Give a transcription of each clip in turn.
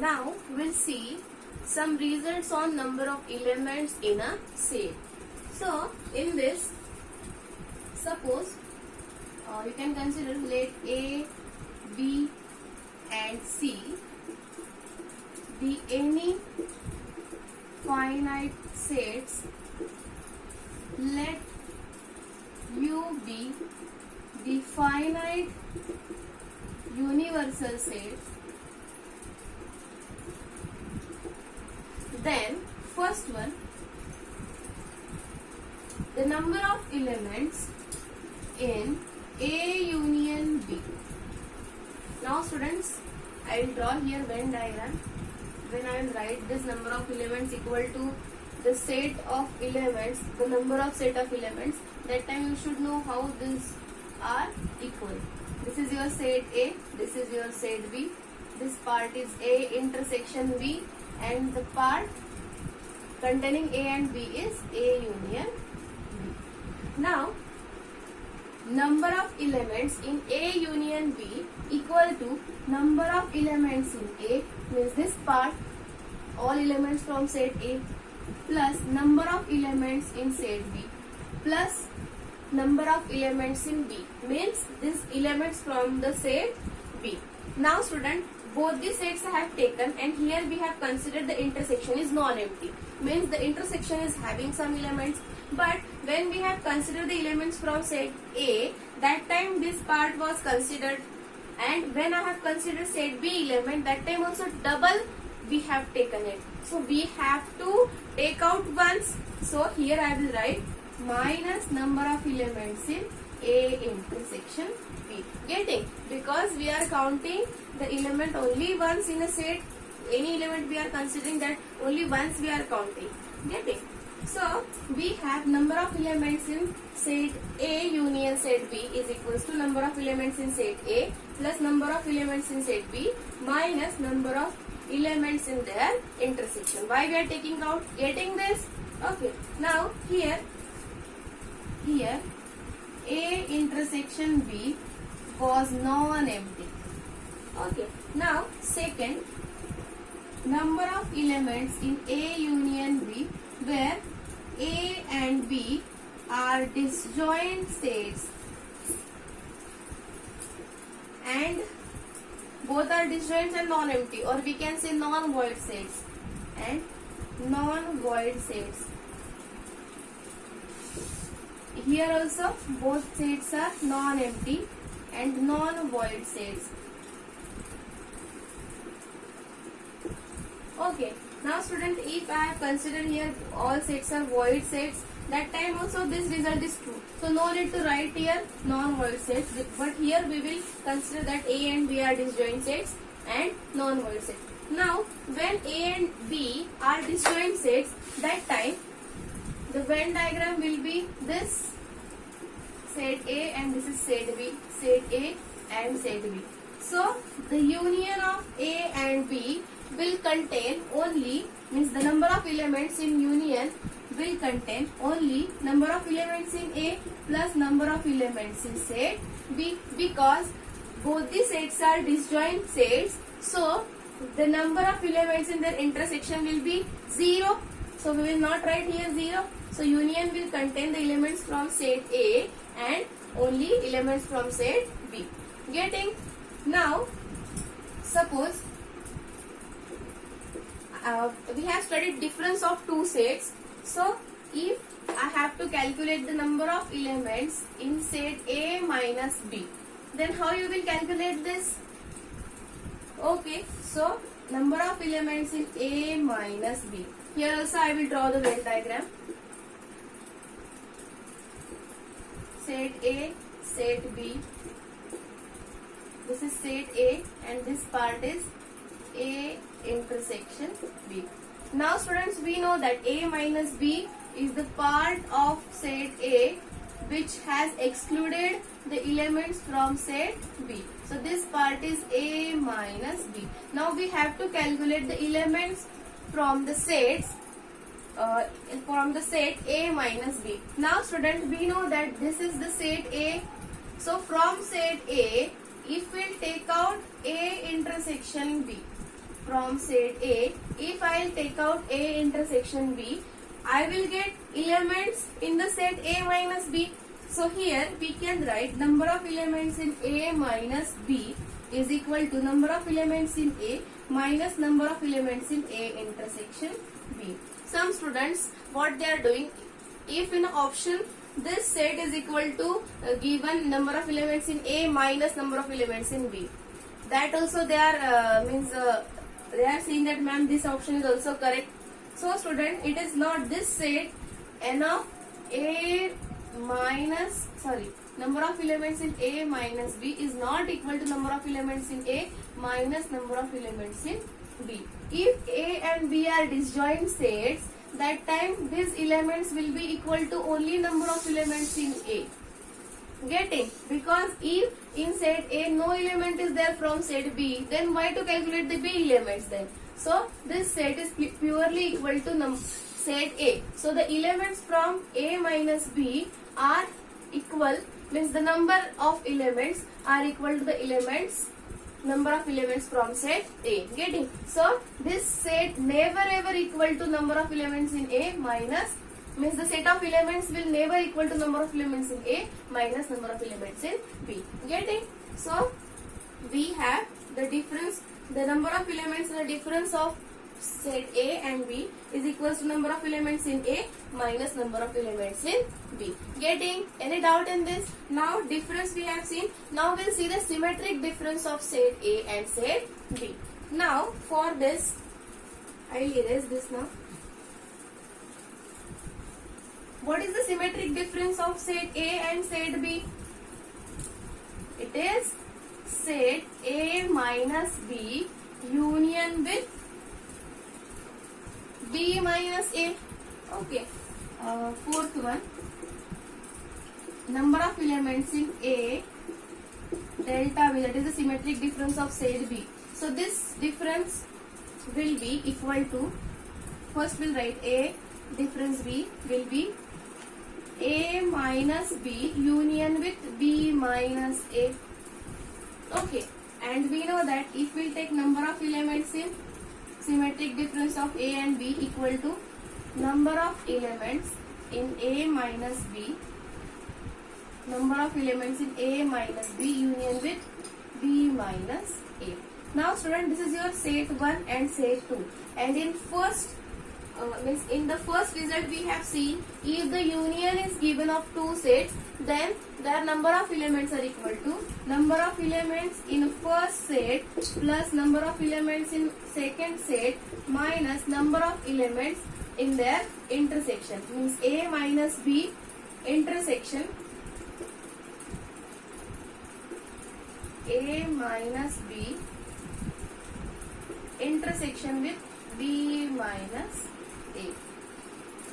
Now we'll see some results on number of elements in a set. So in this, suppose you can consider let A, B and C be any finite sets. Let U be the finite universal set. Then first one, the number of elements in A union B. Now students, I will draw here Venn diagram. When I will write this number of elements equal to the set of elements, the number of set of elements, that time you should know how these are equal. This is your set A, this is your set B, this part is A intersection B, and the part containing A and B is A union B. Now, number of elements in A union B equal to number of elements in A, means this part, all elements from set A, plus number of elements in set B, plus number of elements in B, means these elements from the set B. Now student, both the sets I have taken, and here we have considered the intersection is non-empty, means the intersection is having some elements, but when we have considered the elements from set A, that time this part was considered, and when I have considered set B element, that time also double we have taken it. So we have to take out once. So here I will write minus number of elements in A intersection B. Getting? Because we are counting the element only once in a set. Any element we are considering that only once we are counting. Getting? So we have number of elements in set A union set B is equals to number of elements in set A plus number of elements in set B minus number of elements in their intersection. Why we are taking out? Getting this? Okay. Now here A intersection B was non-empty. Okay. Now second, number of elements in A union B where A and B are disjoint sets and both are disjoint and non-empty, or we can say non-void sets and non-void sets. Here also both sets are non-empty and non-void sets. Okay. Now student, if I have considered here all sets are void sets, that time also this result is true. So no need to write here non-void sets, but here we will consider that A and B are disjoint sets and non-void sets. Now when A and B are disjoint sets, that time the Venn diagram will be this set A and this is set B, set A and set B. So the union of A and B will contain only, means the number of elements in union will contain only number of elements in A plus number of elements in set B, because both the sets are disjoint sets. So the number of elements in their intersection will be 0. So we will not write here 0. So union will contain the elements from set A and only elements from set B. Getting? Now suppose we have studied difference of two sets. So if I have to calculate the number of elements in set A minus B, then how you will calculate this? Okay, so number of elements in A minus B. Here also I will draw the Venn diagram. Set A, set B. This is set A and this part is A intersection B. Now students, we know that A minus B is the part of set A which has excluded the elements from set B. So this part is A minus B. Now we have to calculate the elements from the sets A minus B. Now student, we know that this is the set A. So from set A, if we take out A intersection B, from set A, if I will take out A intersection B, I will get elements in the set A minus B. So here we can write number of elements in A minus B is equal to number of elements in A minus number of elements in A intersection B. Some students, what they are doing, if in option this set is equal to given number of elements in A minus number of elements in B, that also they are they are saying that ma'am this option is also correct. So student, it is not this set n of A minus number of elements in A minus B is not equal to number of elements in A minus number of elements in B. If A and B are disjoint sets, that time these elements will be equal to only number of elements in A. Getting? Because if in set A no element is there from set B, then why to calculate the B elements then? So this set is purely equal to set A. So the elements from A minus B are equal, means the number of elements are equal to the elements, number of elements from set A. Getting? So this set never ever equal to number of elements in A minus, means the set of elements will never equal to number of elements in A minus number of elements in B. Getting? So we have the difference, the number of elements in the difference of set A and B is equals to number of elements in A minus number of elements in B. Getting? Any doubt in this? Now difference we have seen. Now we'll see the symmetric difference of set A and set B. Now for this, I will erase this now. What is the symmetric difference of set A and set B? It is set A minus B union with B minus A. Okay. Fourth one. Number of elements in A delta B, that is the symmetric difference of set B. So this difference will be equal to, first we'll write A, difference B will be A minus B union with B minus A. Okay. And we know that if we take number of elements in symmetric difference of A and B equal to number of elements in A minus B, number of elements in A minus B union with B minus A. Now student, this is your set 1 and set 2, and in first in the first result we have seen, if the union is given of two sets, then their number of elements are equal to number of elements in first set plus number of elements in second set minus number of elements in their intersection, means A minus B intersection, A minus B intersection with B minus A.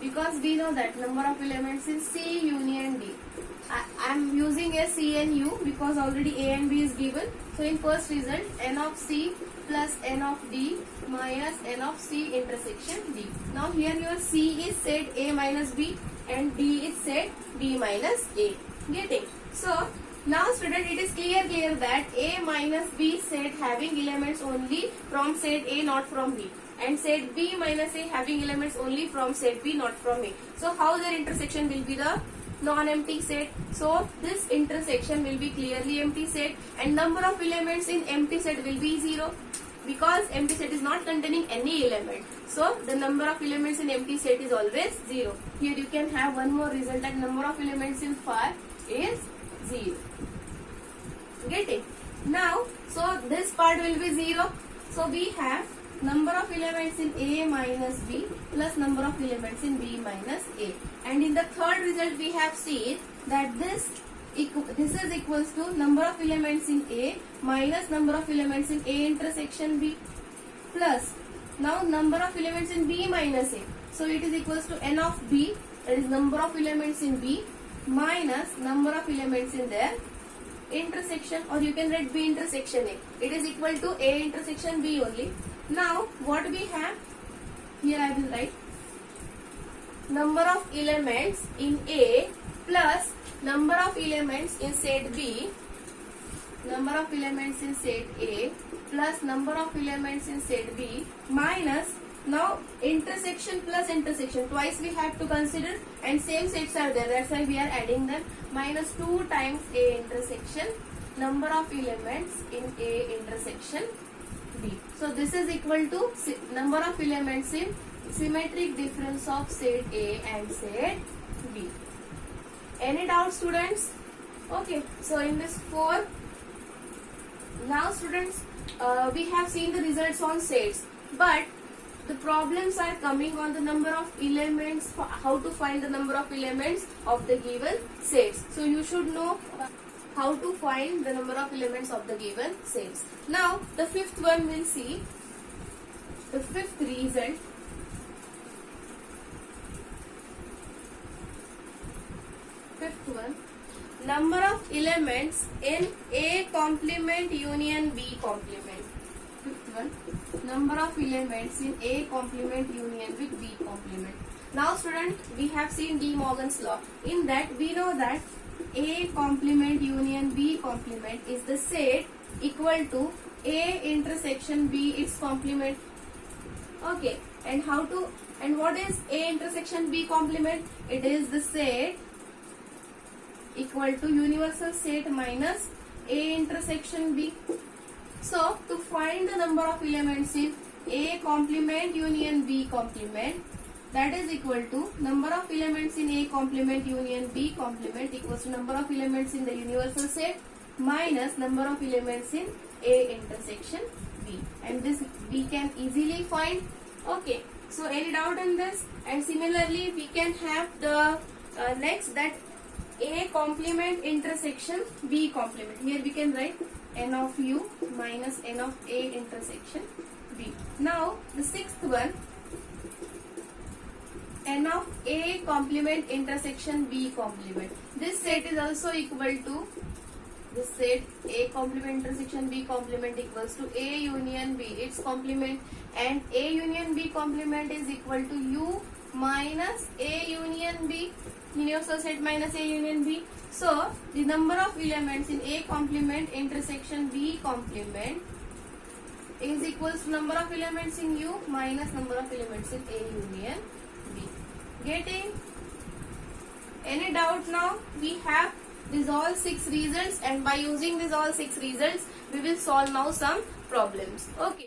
Because we know that number of elements in C union D. I am using a C and U because already A and B is given. So in first result, N of C plus N of D minus N of C intersection D. Now here your C is set A minus B and D is set B minus A. Getting? So now student, it is clear that A minus B set having elements only from set A, not from B, and set B minus A having elements only from set B, not from A. So how their intersection will be the non-empty set? So this intersection will be clearly empty set, and number of elements in empty set will be 0 because empty set is not containing any element. So the number of elements in empty set is always 0. Here you can have one more result, that number of elements in phi is 0. Getting? Now, so this part will be 0. So we have number of elements in A minus B plus number of elements in B minus A. And in the third result we have seen that this is equals to number of elements in A minus number of elements in A intersection B plus now number of elements in B minus A. So it is equals to N of B, that is number of elements in B minus number of elements in their intersection, or you can write B intersection A. It is equal to A intersection B only. Now what we have here, I will write number of elements in A plus number of elements in set B, number of elements in set A plus number of elements in set B minus now intersection plus intersection. Twice we have to consider and same sets are there. That's why we are adding them. Minus 2 times A intersection number of elements in A intersection B. So this is equal to number of elements in symmetric difference of set A and set B. Any doubt, students? Okay, so in this 4, now students, we have seen the results on sets, but the problems are coming on the number of elements, how to find the number of elements of the given sets. So you should know how to find the number of elements of the given sets. Now the 5th one we'll see. The 5th result. Fifth one, number of elements in A complement union B complement. Fifth one, number of elements in A complement union with B complement. Now student, we have seen De Morgan's law. In that we know that A complement union B complement is the set equal to A intersection B its complement. Okay, and what is A intersection B complement? It is the set equal to universal set minus A intersection B. So to find the number of elements in A complement union B complement, that is equal to number of elements in A complement union B complement equals to number of elements in the universal set minus number of elements in A intersection B, and this we can easily find. Okay, so any doubt in this? And similarly we can have the next, that A complement intersection B complement. Here we can write n of u minus n of A intersection B. Now the 6th one, n of A complement intersection B complement. This set is also equal to this set A complement intersection B complement equals to A union B its complement, and A union B complement is equal to u minus A union B universal set minus A union B. So the number of elements in A complement intersection B complement is equals to number of elements in U minus number of elements in A union B. Getting? Any doubt now? We have these all 6 results, and by using these all 6 results we will solve now some problems. Okay.